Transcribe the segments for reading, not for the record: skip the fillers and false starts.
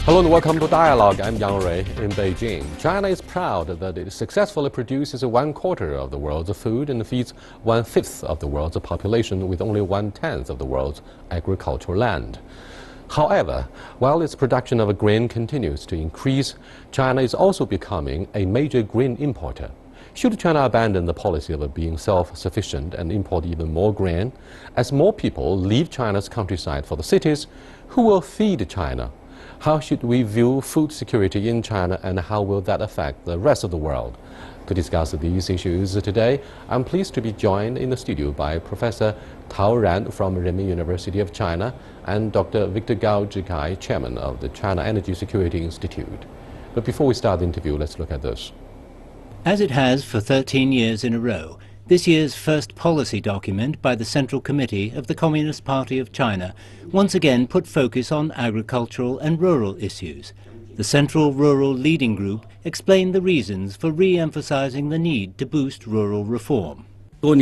Hello and welcome to Dialogue. I'm Yang Rui in Beijing. China is proud that it successfully produces 1/4 of the world's food and feeds 1/5 of the world's population with only 1/10 of the world's agricultural land. However, while its production of grain continues to increase, China is also becoming a major grain importer. Should China abandon the policy of being self-sufficient and import even more grain? As more people leave China's countryside for the cities, who will feed China? How should we view food security in China, and how will that affect the rest of the world? To discuss these issues today, I'm pleased to be joined in the studio by Professor Tao Ran from Renmin University of China and Dr. Victor Gao Zhikai, Chairman of the China Energy Security Institute. But before we start the interview, let's look at this. As it has for 13 years in a row, this year's first policy document by the Central Committee of the Communist Party of China once again put focus on agricultural and rural issues. The Central Rural Leading Group explained the reasons for re-emphasizing the need to boost rural reform. In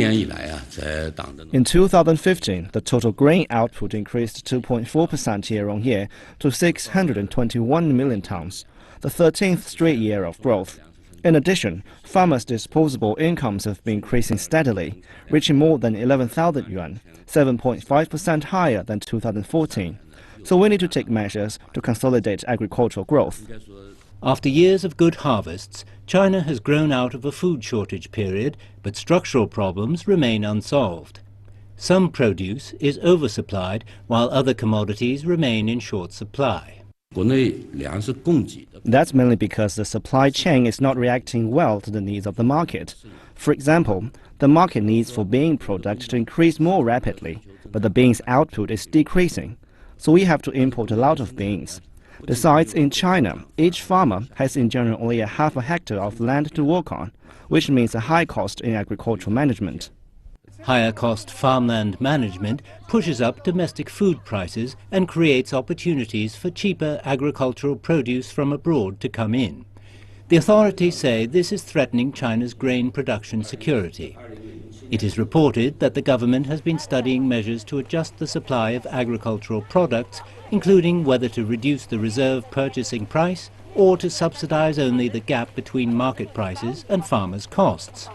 2015, the total grain output increased 2.4% year-on-year to 621 million tons, the 13th straight year of growth. In addition, farmers' disposable incomes have been increasing steadily, reaching more than 11,000 yuan, 7.5% higher than 2014. So we need to take measures to consolidate agricultural growth. After years of good harvests, China has grown out of a food shortage period, but structural problems remain unsolved. Some produce is oversupplied, while other commodities remain in short supply. That's mainly because the supply chain is not reacting well to the needs of the market. For example, the market needs for bean product to increase more rapidly, but the beans output is decreasing, so we have to import a lot of beans. Besides, in China, each farmer has in general only a half a hectare of land to work on, which means a high cost in agricultural management. Higher cost farmland management pushes up domestic food prices and creates opportunities for cheaper agricultural produce from abroad to come in. The authorities say this is threatening China's grain production security. It is reported that the government has been studying measures to adjust the supply of agricultural products, including whether to reduce the reserve purchasing price or to subsidize only the gap between market prices and farmers' costs.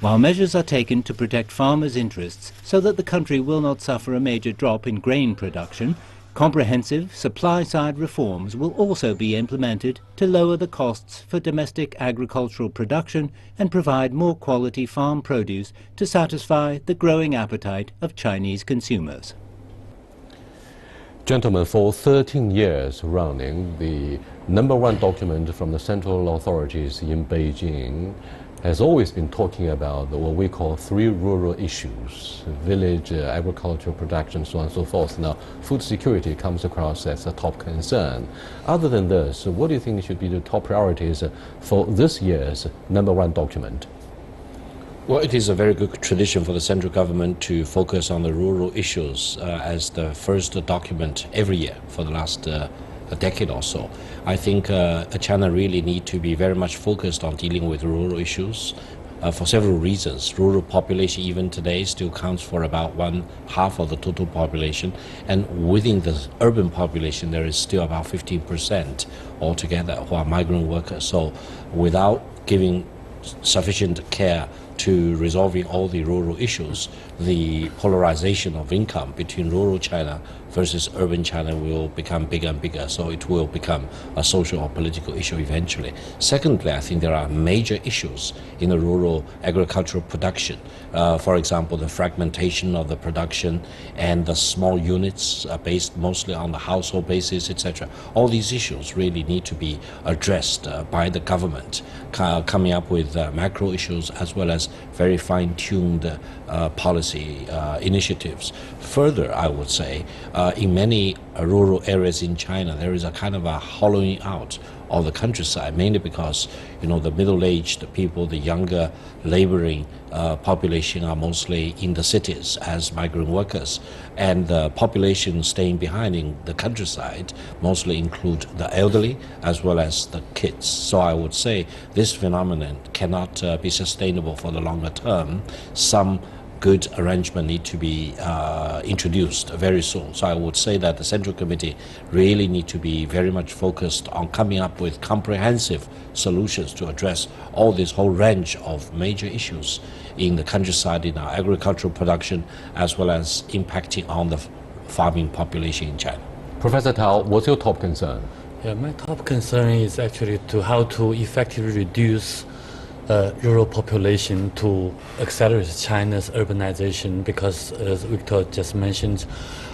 While measures are taken to protect farmers' interests so that the country will not suffer a major drop in grain production, comprehensive supply-side reforms will also be implemented to lower the costs for domestic agricultural production and provide more quality farm produce to satisfy the growing appetite of Chinese consumers. Gentlemen, for 13 years running, the #1 document from the central authorities in Beijing has always been talking about what we call 3 rural issues: village, agricultural production, so on and so forth. Now, food security comes across as a top concern. Other than this, what do you think should be the top priorities for this year's #1 document? Well, it is a very good tradition for the central government to focus on the rural issues as the first document every year for the last a decade or so. I think China really need to be very much focused on dealing with rural issues for several reasons. Rural population even today still counts for about 1/2 of the total population, and within the urban population there is still about 15% altogether who are migrant workers. So without giving sufficient care to resolving all the rural issues, the polarization of income between rural China versus urban China will become bigger and bigger, so it will become a social or political issue eventually. Secondly, I think there are major issues in the rural agricultural production. For example, the fragmentation of the production and the small units based mostly on the household basis, etc. All these issues really need to be addressed by the government, coming up with macro issues as well as very fine-tuned policy initiatives. Further, I would say, in many rural areas in China, there is a kind of a hollowing out of the countryside, mainly because, you know, the middle-aged people, the younger laboring population are mostly in the cities as migrant workers, and the population staying behind in the countryside mostly include the elderly as well as the kids. So I would say this phenomenon cannot be sustainable for the longer term. Some good arrangement need to be introduced very soon. So I would say that the Central Committee really need to be very much focused on coming up with comprehensive solutions to address all this whole range of major issues in the countryside, in our agricultural production, as well as impacting on the farming population in China. Professor Tao, what's your top concern? Yeah, my top concern is actually to how to effectively reduce rural population to accelerate China's urbanization, because as Victor just mentioned,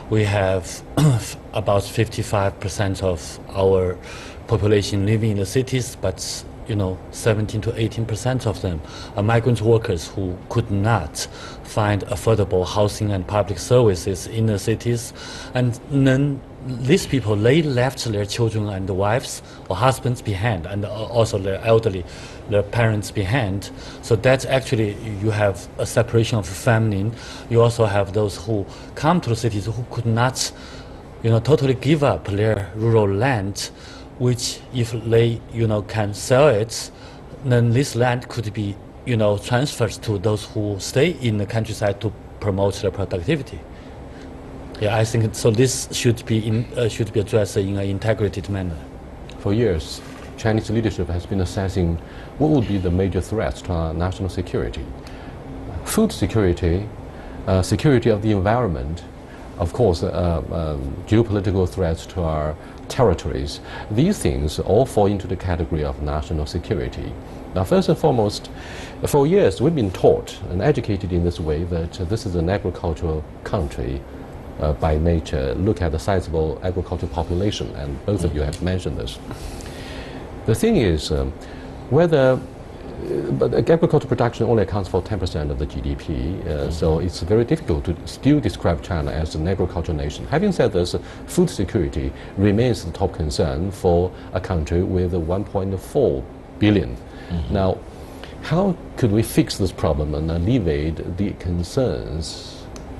we have about 55% of our population living in the cities, but 17 to 18% of them are migrant workers who could not find affordable housing and public services in the cities. And then these people, they left their children and wives or husbands behind, and also their elderly, their parents behind. So that's actually, you have a separation of family. You also have those who come to the cities who could not totally give up their rural land, which if they can sell it, then this land could be transferred to those who stay in the countryside to promote their productivity. Yeah, I think so. This should be addressed in an integrated manner. For years, Chinese leadership has been assessing what would be the major threats to our national security. Food security, security of the environment, of course, geopolitical threats to our territories. These things all fall into the category of national security. Now, first and foremost, for years we've been taught and educated in this way that this is an agricultural country by nature. Look at the sizable agricultural population, and both of you have mentioned this. The thing is, but agricultural production only accounts for 10% of the GDP, so it's very difficult to still describe China as an agricultural nation. Having said this, food security remains the top concern for a country with 1.4 billion. Now, how could we fix this problem and alleviate the concerns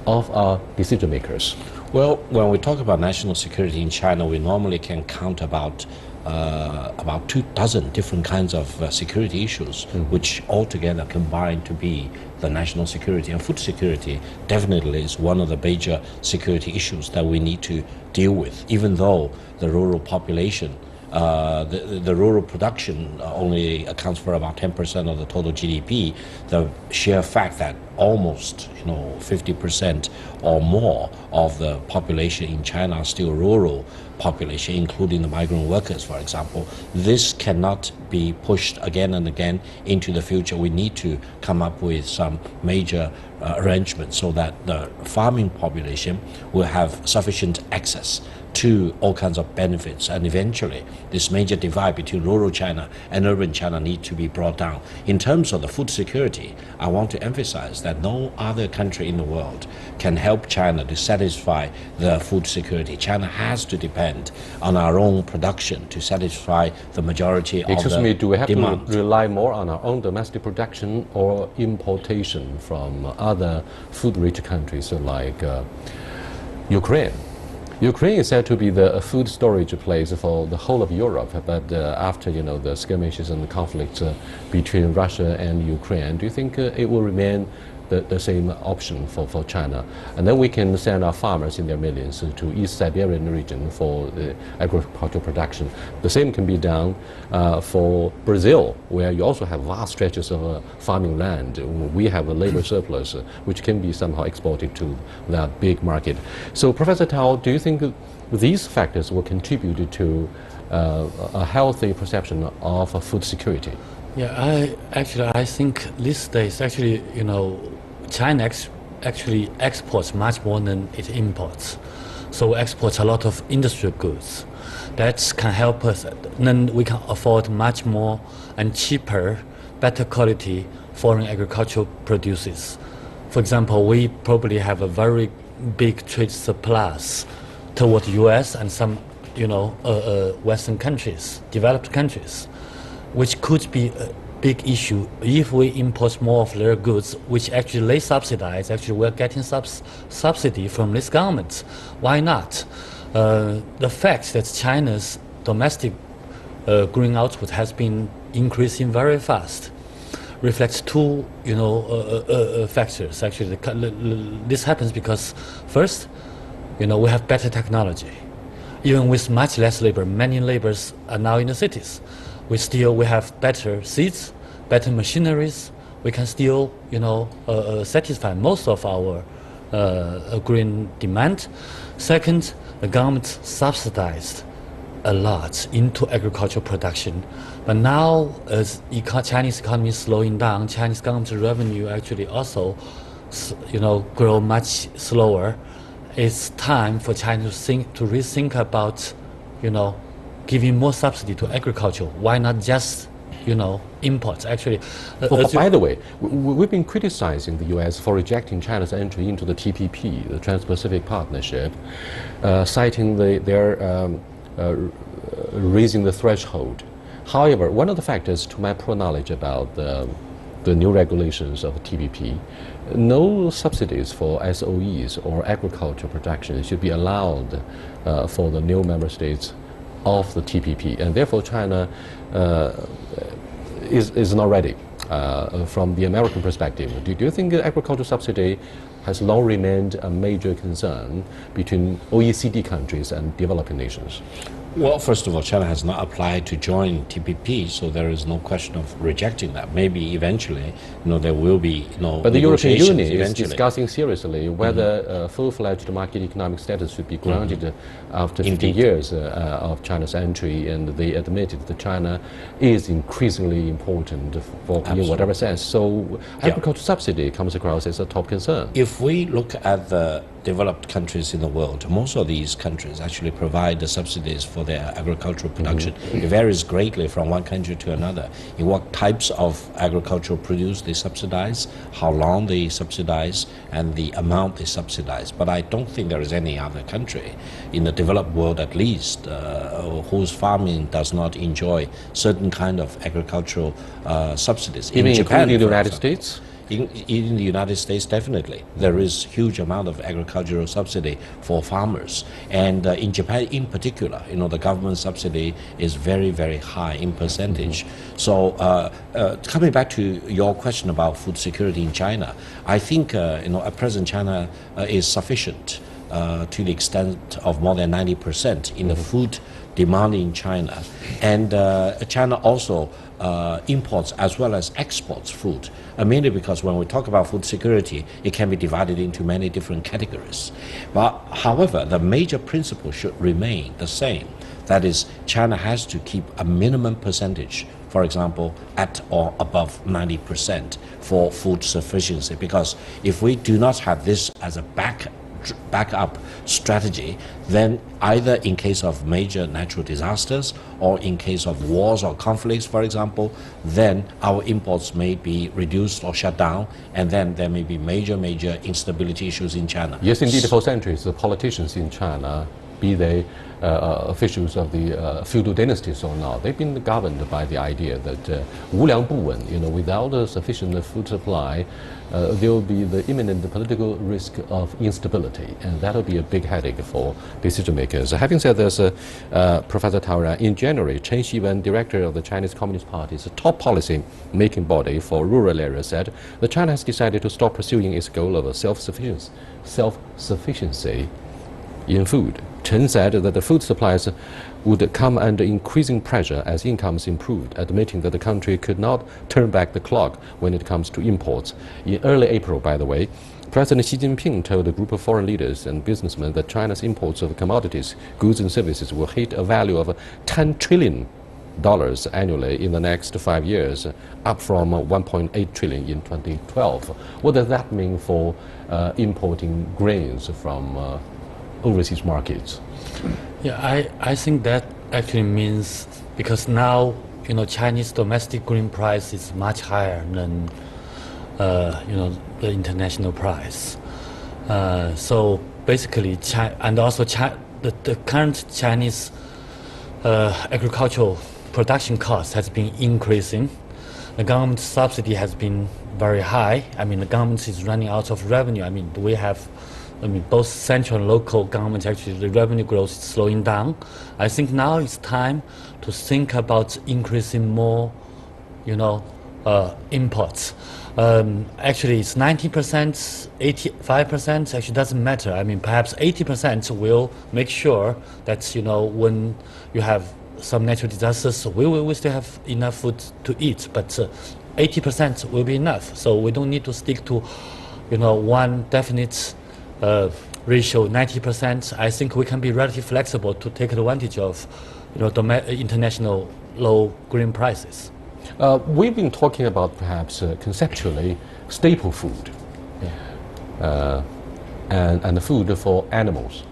of our decision makers? Well, when we talk about national security in China, we normally can count about 24 different kinds of security issues, which altogether combine to be the national security. And food security definitely is one of the major security issues that we need to deal with, even though the rural population, the rural production only accounts for about 10% of the total GDP. The sheer fact that almost 50% or more of the population in China are still rural population, including the migrant workers, for example. This cannot be pushed again and again into the future. We need to come up with some major arrangements so that the farming population will have sufficient access to all kinds of benefits, and eventually this major divide between rural China and urban China need to be brought down. In terms of the food security, I want to emphasize that no other country in the world can help China to satisfy the food security. China has to depend on our own production to satisfy the majority of the demand. Excuse me, do we have to rely more on our own domestic production or importation from other food-rich countries like Ukraine? Ukraine is said to be the food storage place for the whole of Europe, but after the skirmishes and the conflicts between Russia and Ukraine, do you think it will remain the same option for China? And then we can send our farmers in their millions to East Siberian region for the agricultural production. The same can be done for Brazil, where you also have vast stretches of farming land. We have a labor surplus, which can be somehow exported to that big market. So, Professor Tao, do you think these factors will contribute to a healthy perception of food security? Yeah, I think these days actually, China actually exports much more than it imports. So exports a lot of industrial goods. That can help us. Then we can afford much more and cheaper, better quality foreign agricultural produces. For example, we probably have a very big trade surplus toward the U.S. and some, Western countries, developed countries, which could be a big issue if we import more of their goods, which actually they subsidize. Actually, we're getting subsidy from this government. Why not? The fact that China's domestic grain output has been increasing very fast. reflects two, factors. Actually, this happens because first, we have better technology. Even with much less labor, many laborers are now in the cities. We have better seeds, better machineries. We can still, satisfy most of our green demand. Second, the government subsidized a lot into agricultural production. But now, as Chinese economy is slowing down, Chinese government revenue actually also, grow much slower. It's time for China to rethink about, giving more subsidy to agriculture. Why not just, imports? Actually, by the way, we've been criticizing the U.S. for rejecting China's entry into the TPP, the Trans-Pacific Partnership, citing their raising the threshold. However, one of the factors, to my poor knowledge about the new regulations of TPP, no subsidies for SOEs or agricultural production should be allowed for the new member states of the TPP, and therefore China is not ready from the American perspective. Do you think agricultural subsidy has long remained a major concern between OECD countries and developing nations? Well, first of all, China has not applied to join TPP, so there is no question of rejecting that. Maybe eventually, there will be But the European Union is eventually discussing seriously whether full-fledged market economic status should be granted after 15 Indeed. years of China's entry, and they admitted that China is increasingly important in whatever sense. So agricultural subsidy comes across as a top concern. If we look at the developed countries in the world, most of these countries actually provide the subsidies for their agricultural production. It varies greatly from one country to another in what types of agricultural produce they subsidize, how long they subsidize, and the amount they subsidize. But I don't think there is any other country in the developed world, at least, whose farming does not enjoy certain kind of agricultural subsidies. Even in Japan, including the for United example. States? In the United States, definitely. There is huge amount of agricultural subsidy for farmers. And in Japan in particular, the government subsidy is very, very high in percentage. So coming back to your question about food security in China, I think, at present China is sufficient to the extent of more than 90% in the food demand in China. And China also imports as well as exports food, mainly because when we talk about food security, it can be divided into many different categories. But however, the major principle should remain the same. That is, China has to keep a minimum percentage, for example, at or above 90% for food sufficiency. Because if we do not have this as a backup strategy, then either in case of major natural disasters or in case of wars or conflicts, for example, then our imports may be reduced or shut down, and then there may be major instability issues in China. Yes, indeed, for centuries, the politicians in China, be they officials of the feudal dynasties or not, they've been governed by the idea that 无粮不稳, without a sufficient food supply, there will be the imminent political risk of instability, and that will be a big headache for decision makers. Having said this, Professor Tao Ran, in January, Chen Xiwen, director of the Chinese Communist Party's top policy-making body for rural areas, said that China has decided to stop pursuing its goal of self-sufficiency in food. Chen said that the food supplies would come under increasing pressure as incomes improved, admitting that the country could not turn back the clock when it comes to imports. In early April, by the way, President Xi Jinping told a group of foreign leaders and businessmen that China's imports of commodities, goods and services will hit a value of $10 trillion annually in the next 5 years, up from 1.8 trillion in 2012. What does that mean for importing grains from overseas markets? Yeah, I think that actually means, because now Chinese domestic grain price is much higher than the international price. So basically, the current Chinese agricultural production cost has been increasing. The government subsidy has been very high. The government is running out of revenue. Both central and local governments, actually, the revenue growth is slowing down. I think now it's time to think about increasing more, imports. Actually, it's 90%, 85%. Actually, doesn't matter. I mean, perhaps 80% will make sure that when you have some natural disasters, we will still have enough food to eat. But 80% will be enough. So we don't need to stick to, one definite ratio, 90%. I think we can be relatively flexible to take advantage of, international low grain prices. We've been talking about perhaps conceptually staple food and the food for animals,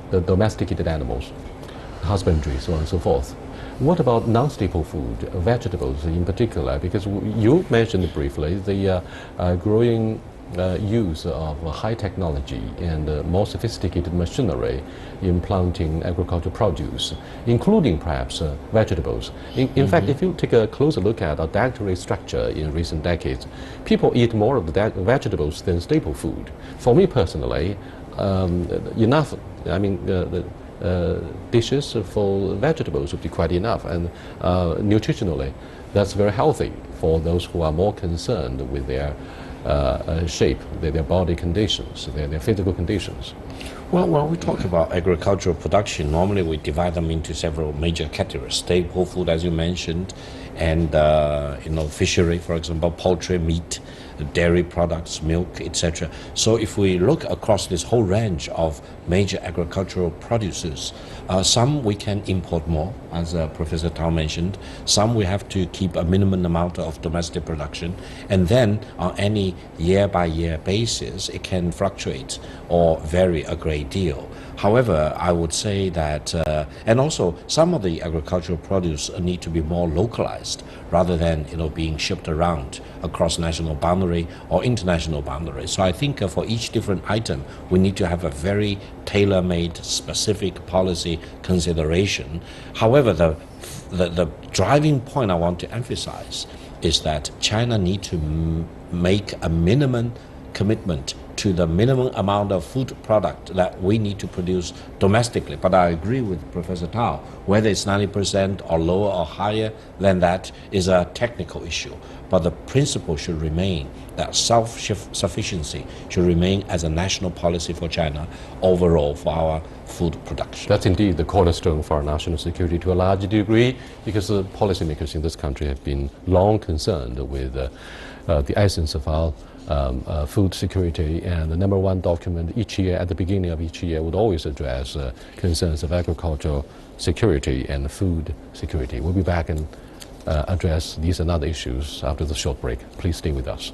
the domesticated animals, husbandry, so on and so forth. What about non-staple food, vegetables in particular? Because you mentioned briefly the growing use of high technology and more sophisticated machinery in planting agricultural produce, including perhaps vegetables. In fact, if you take a closer look at our dietary structure in recent decades, people eat more of the vegetables than staple food. For me personally, enough, I mean, dishes for vegetables would be quite enough, and nutritionally, that's very healthy for those who are more concerned with their shape, their body conditions, their physical conditions. Well, when we talk about agricultural production, normally we divide them into several major categories: staple food, as you mentioned, and fishery, for example, poultry, meat, dairy products, milk, etc. So if we look across this whole range of major agricultural produces, some we can import more, as Professor Tao mentioned. Some we have to keep a minimum amount of domestic production, and then on any year-by-year basis, it can fluctuate or vary a great deal. However, I would say that, and also some of the agricultural produce need to be more localized rather than being shipped around across national boundary or international boundary. So I think for each different item, we need to have a very tailor-made, specific policy consideration. However, the driving point I want to emphasize is that China needs to make a minimum commitment to the minimum amount of food product that we need to produce domestically. But I agree with Professor Tao, whether it's 90% or lower or higher than that is a technical issue. But the principle should remain that self-sufficiency should remain as a national policy for China overall for our food production. That's indeed the cornerstone for our national security to a large degree, because the policymakers in this country have been long concerned with the essence of our food security, and the #1 document each year at the beginning of each year would always address concerns of agricultural security and food security. We'll be back and address these and other issues after the short break. Please stay with us.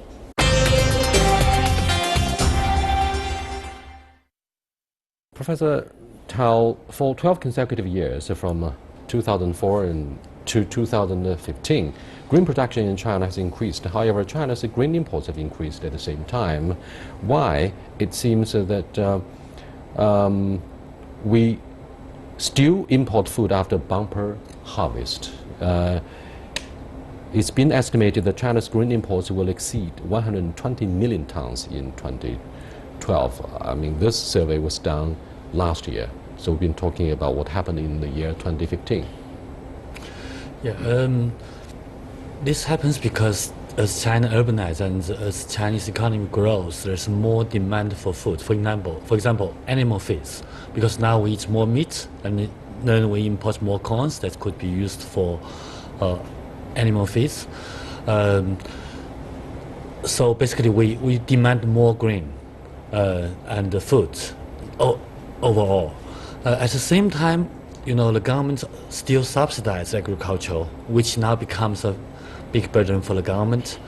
Professor Tao, for 12 consecutive years, from 2004 to 2015, grain production in China has increased. However, China's grain imports have increased at the same time. Why? It seems that we still import food after bumper harvest. It's been estimated that China's grain imports will exceed 120 million tons in 2012. I mean, this survey was done last year. So we've been talking about what happened in the year 2015. Yeah, this happens because as China urbanizes and as Chinese economy grows, there's more demand for food. For example, animal feeds. Because now we eat more meat, and then we import more corns that could be used for animal feeds. So basically, we demand more grain and food overall. At the same time, the government still subsidizes agriculture, which now becomes a big burden for the government,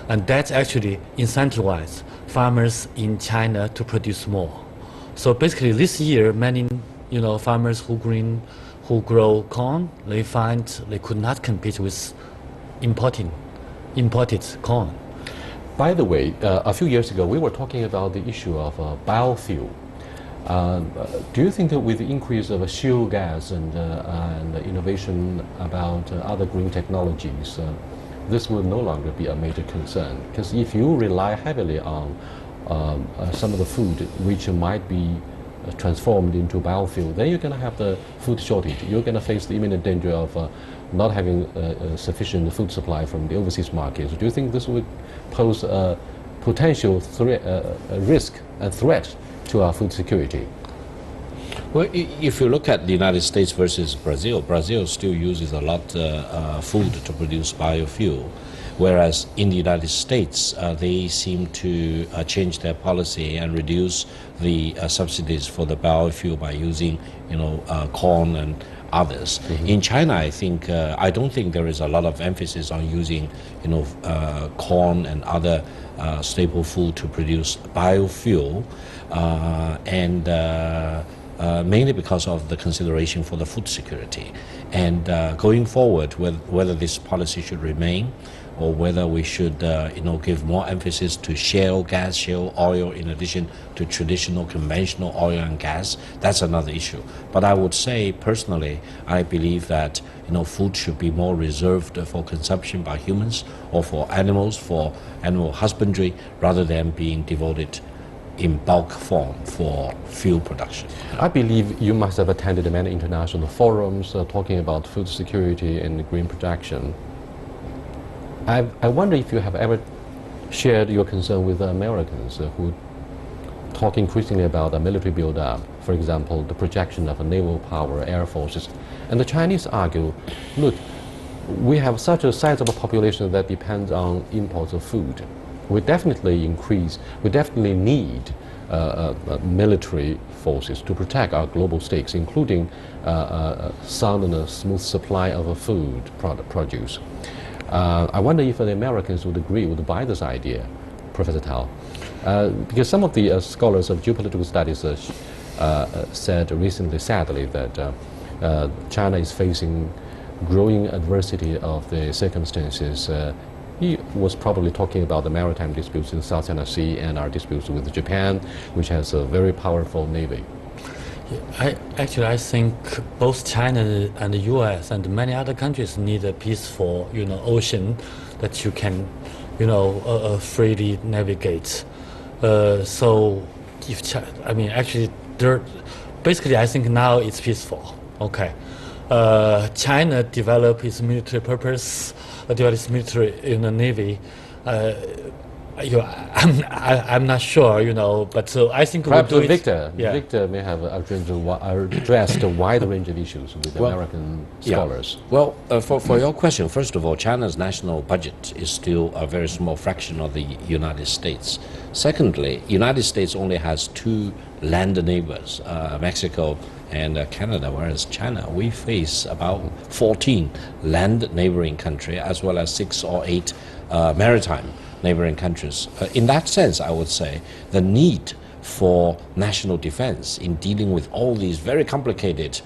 and that actually incentivizes farmers in China to produce more. So basically, this year, many farmers who grow corn, they find they could not compete with imported corn. By the way, a few years ago, we were talking about the issue of biofuel. Do you think that with the increase of shale gas and innovation about other green technologies, this will no longer be a major concern? Because if you rely heavily on some of the food which might be transformed into biofuel, then you're going to have the food shortage. You're going to face the imminent danger of not having sufficient food supply from the overseas markets. Do you think this would pose a potential risk and threat to our food security? Well, if you look at the United States versus Brazil, Brazil still uses a lot food to produce biofuel, whereas in the United States, they seem to change their policy and reduce the subsidies for the biofuel by using, corn and others. In China, I don't think there is a lot of emphasis on using, corn and other staple food to produce biofuel, mainly because of the consideration for the food security. And going forward, whether this policy should remain or whether we should give more emphasis to shale gas, shale oil in addition to traditional conventional oil and gas, that's another issue. But I would say personally, I believe that food should be more reserved for consumption by humans or for animals, for animal husbandry, rather than being devoted in bulk form for fuel production. I believe you must have attended many international forums talking about food security and green production. I wonder if you have ever shared your concern with the Americans who talk increasingly about a military build-up, for example, the projection of a naval power, air forces. And the Chinese argue, look, we have such a sizable population that depends on imports of food. We definitely need military forces to protect our global stakes, including sound and a smooth supply of food produce. I wonder if the Americans would buy this idea, Professor Tao. Because some of the scholars of geopolitical studies said recently, sadly, that China is facing growing adversity of the circumstances. He was probably talking about the maritime disputes in South China Sea and our disputes with Japan, which has a very powerful navy. I think both China and the U.S. and many other countries need a peaceful, ocean that you can, freely navigate. So, basically, I think now it's peaceful. Okay, China developed its military purpose, developed its military in the navy. I'm not sure, but I think perhaps we'll do Victor, it. Yeah. Victor may have addressed a wide range of issues with American scholars. Yeah. Well, for your question, first of all, China's national budget is still a very small fraction of the United States. Secondly, United States only has two land neighbors, Mexico and Canada, whereas China, we face about 14 land neighboring countries as well as 6 or 8 maritime neighboring countries. In that sense, I would say the need for national defense in dealing with all these very complicated,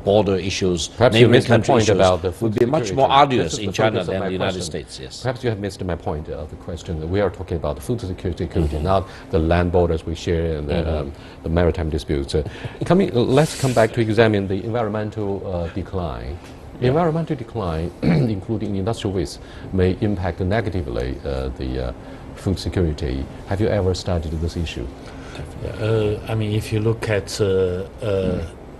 border issues, perhaps you neighboring missed my country point issues, about the food would be much more security. arduous in China than the United States. Yes. Perhaps you have missed my point of the question. We are talking about the food security, not the land borders we share and the maritime disputes. Let's come back to examine the environmental decline. The environmental decline, including industrial waste, may impact negatively the food security. Have you ever studied this issue? If you look at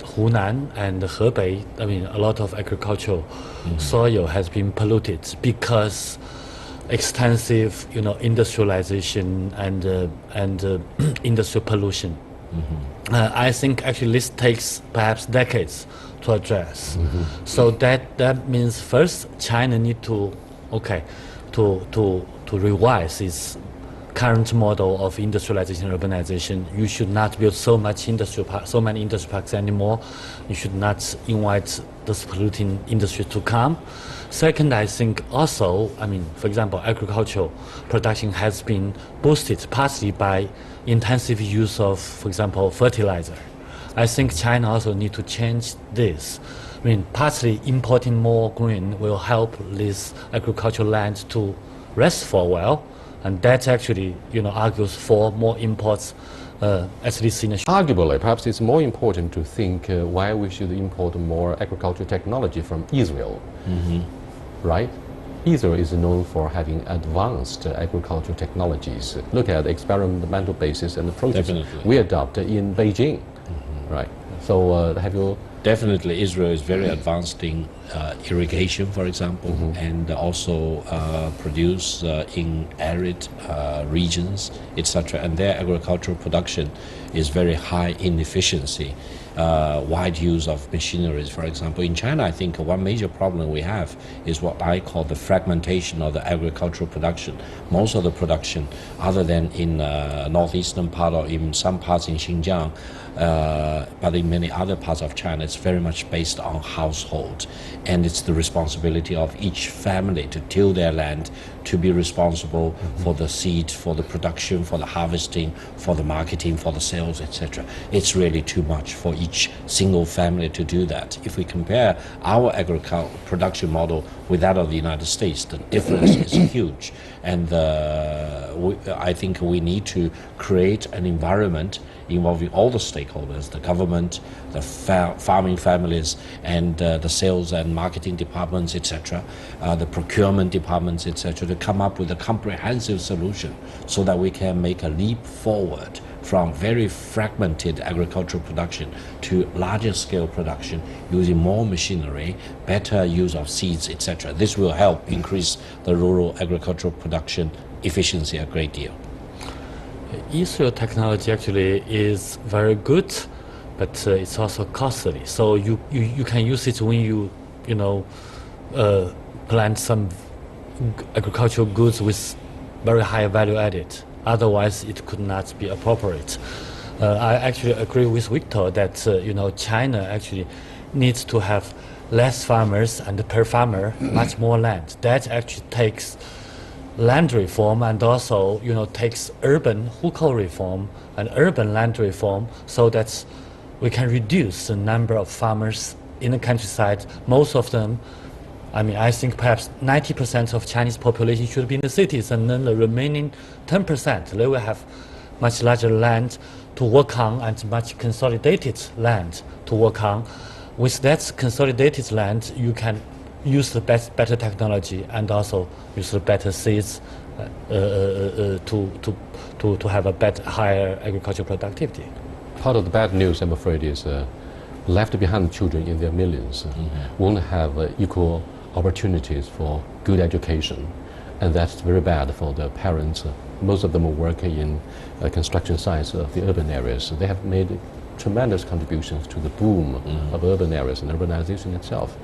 Hunan and Hebei, a lot of agricultural soil has been polluted because extensive, industrialization and industrial pollution. I think actually this takes perhaps decades to address. So that means first China need to revise its current model of industrialization and urbanization. You should not build so many industrial parks anymore. You should not invite this polluting industry to come. Second, I think also, for example, agricultural production has been boosted partly by intensive use of, for example, fertilizer. I think China also need to change this. Partly importing more grain will help this agricultural land to rest for a while, and that actually, argues for more imports, at least in a Arguably, perhaps it's more important to think why we should import more agricultural technology from Israel, right? Israel is known for having advanced agricultural technologies. Look at the experimental basis and the process we adopt in Beijing. Right. So have you? Definitely, Israel is very advanced in irrigation, for example, and also produce in arid regions, etc. And their agricultural production is very high in efficiency, wide use of machineries, for example. In China, I think one major problem we have is what I call the fragmentation of the agricultural production. Most of the production, other than in northeastern part or in some parts in Xinjiang, but in many other parts of China, it's very much based on household, and it's the responsibility of each family to till their land, to be responsible for the seed, for the production, for the harvesting, for the marketing, for the sales, etc. It's really too much for each single family to do that. If we compare our agricultural production model with that of the United States, the difference is huge, and I think we need to create an environment involving all the stakeholders, the government, the farming families, and the sales and marketing departments, etc., the procurement departments, etc., to come up with a comprehensive solution so that we can make a leap forward from very fragmented agricultural production to larger scale production using more machinery, better use of seeds, etc. This will help increase the rural agricultural production efficiency a great deal. Israel technology actually is very good, but it's also costly. So you can use it when you plant some agricultural goods with very high value added. Otherwise, it could not be appropriate. I actually agree with Victor that China actually needs to have less farmers and per farmer much more land. That actually takes land reform and also takes urban hukou reform and urban land reform, so that we can reduce the number of farmers in the countryside. Most of them, I think perhaps 90% of Chinese population should be in the cities, and then the remaining 10%, they will have much larger land to work on and much consolidated land to work on. With that consolidated land, you can use the better technology and also use the better seeds to have a higher agricultural productivity. Part of the bad news, I'm afraid, is left behind children in their millions won't have equal opportunities for good education, and that's very bad for the parents. Most of them are working in construction sites of the urban areas. So they have made tremendous contributions to the boom of urban areas and urbanization itself.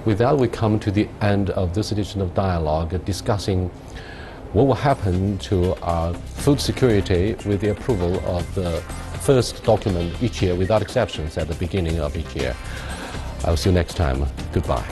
With that, we come to the end of this edition of Dialogue, discussing what will happen to our food security with the approval of the first document each year, without exceptions, at the beginning of each year. I'll see you next time. Goodbye.